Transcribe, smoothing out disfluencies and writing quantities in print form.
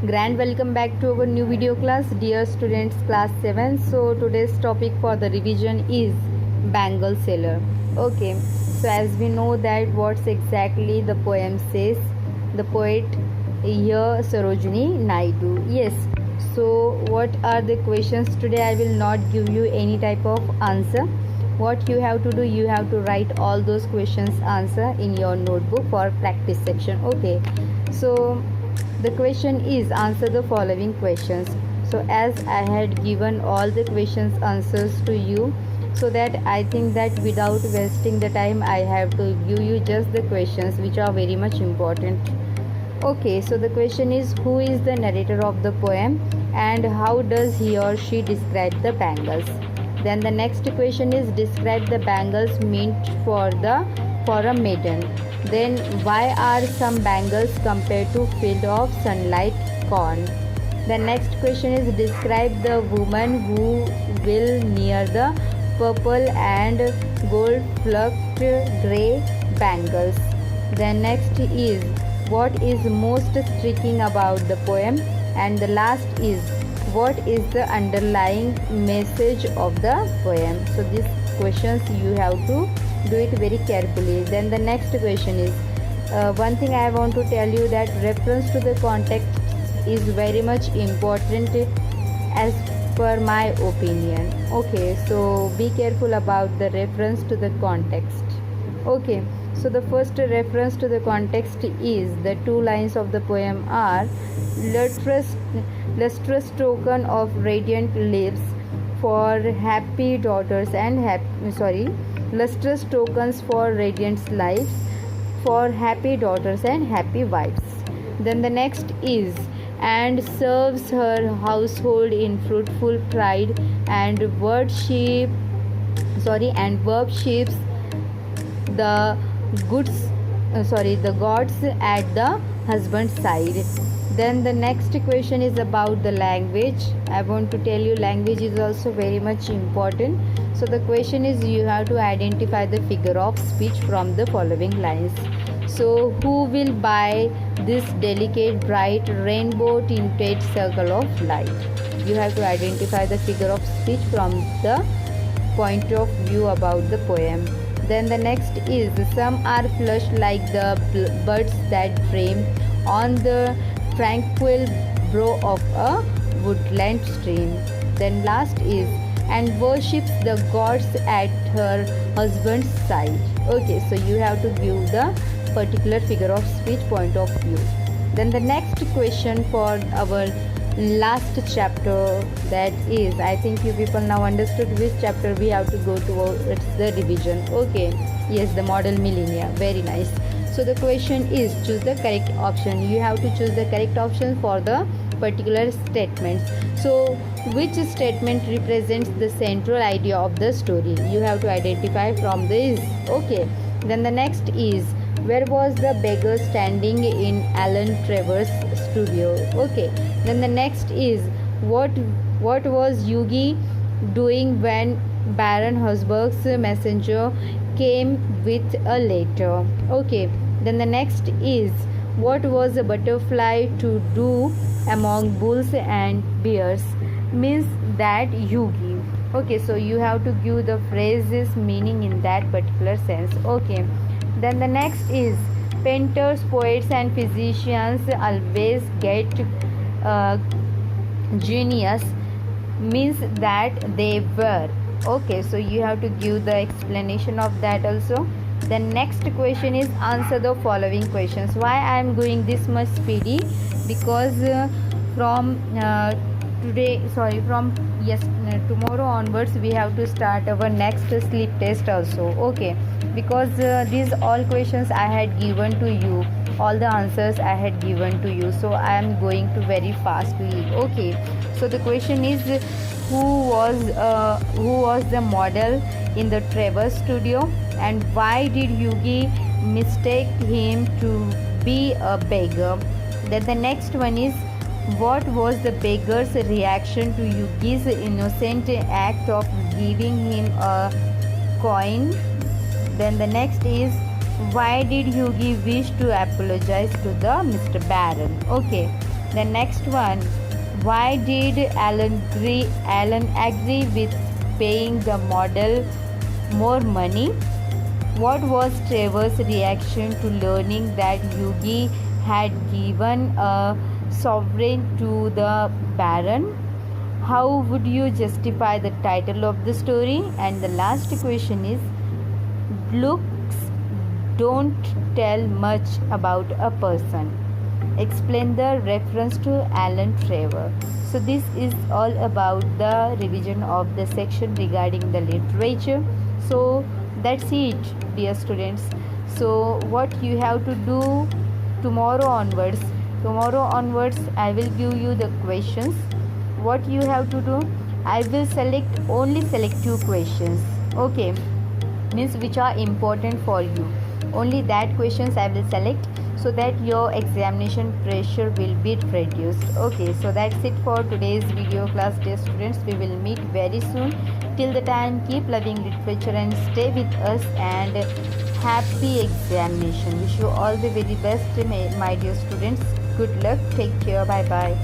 Grand welcome back to our new video class, dear students, class 7. So today's topic for the revision is bangle seller. Okay, so as we know that what's exactly the poem says, the poet here Sarojini Naidu. Yes, so what are the questions today? I will not give you any type of answer. What you have to do, you have to write all those questions answer in your notebook for practice section. Okay, so the question is answer the following questions. So as I had given all the questions answers to you, so that I think that without wasting the time I have to give you just the questions which are very much important. Okay, so the question is, who is the narrator of the poem and how does he or she describe the bangles? Then the next question is, describe the bangles meant for a maiden. Then why are some bangles compared to field of sunlight corn? The next question is, describe the woman who will near the purple and gold flecked grey bangles. Then next is, what is most striking about the poem? And the last is, what is the underlying message of the poem? So these questions you have to do it very carefully. Then the next question is, one thing I want to tell you, that reference to the context is very much important as per my opinion. Okay, so be careful about the reference to the context. Okay, so the first reference to the context is, the two lines of the poem are, lustrous token of radiant lips for happy daughters and lustrous tokens for radiant lives for happy daughters and happy wives. Then the next is, and serves her household in fruitful pride and worships the the gods at the husband's side. Then the next question is about the language. I want to tell you, language is also very much important. So the question is, you have to identify the figure of speech from the following lines. So who will buy this delicate bright rainbow tinted circle of light? You have to identify the figure of speech from the point of view about the poem. Then the next is, some are flushed like the birds that dream on the tranquil brow of a woodland stream. Then last is, and worships the gods at her husband's side. Okay, so you have to give the particular figure of speech point of view. Then the next question for our last chapter, that is, I think you people now understood which chapter we have to go towards the revision. Okay, yes, the model millennia. Very nice. So the question is, choose the correct option. You have to choose the correct option for the particular statements. So which statement represents the central idea of the story? You have to identify from this. Okay, then the next is, where was the beggar standing in Alan Trevor's studio? Okay, then the next is, what was Yugi doing when Baron Habsburg's messenger came with a letter? Okay, then the next is, what was a butterfly to do among bulls and bears? Means that Yugi. Okay, so you have to give the phrase's meaning in that particular sense. Okay, then the next is, painters, poets and physicians always get genius, means that they were. Okay, so you have to give the explanation of that also. The next question is, answer the following questions. Why I am going this much speedy? Because from tomorrow onwards we have to start our next sleep test also. Okay, because these all questions I had given to you, all the answers I had given to you, so I am going to very fastly. Okay, so the question is, who was the model in the Trevor studio, and why did Yugi mistake him to be a beggar? Then the next one is, what was the beggar's reaction to Yugi's innocent act of giving him a coin? Then the next is, why did Yugi wish to apologize to the Mr. Baron? Okay, The next one, why did Alan agree with paying the model more money? What was Trevor's reaction to learning that Yugi had given a sovereign to the Baron? How would you justify the title of the story? And the last question is, looks don't tell much about a person. Explain the reference to Alan Trevor. So this is all about the revision of the section regarding the literature. So that's it, dear students. So what you have to do tomorrow onwards, I will give you the questions. What you have to do, I will only select 2 questions, okay, means which are important for you. Only that questions I will select, so that your examination pressure will be reduced. Okay, so that's it for today's video class, dear students. We will meet very soon. Till the time, keep loving literature and stay with us, and happy examination. Wish you all the very best, my dear students. Good luck. Take care. Bye bye.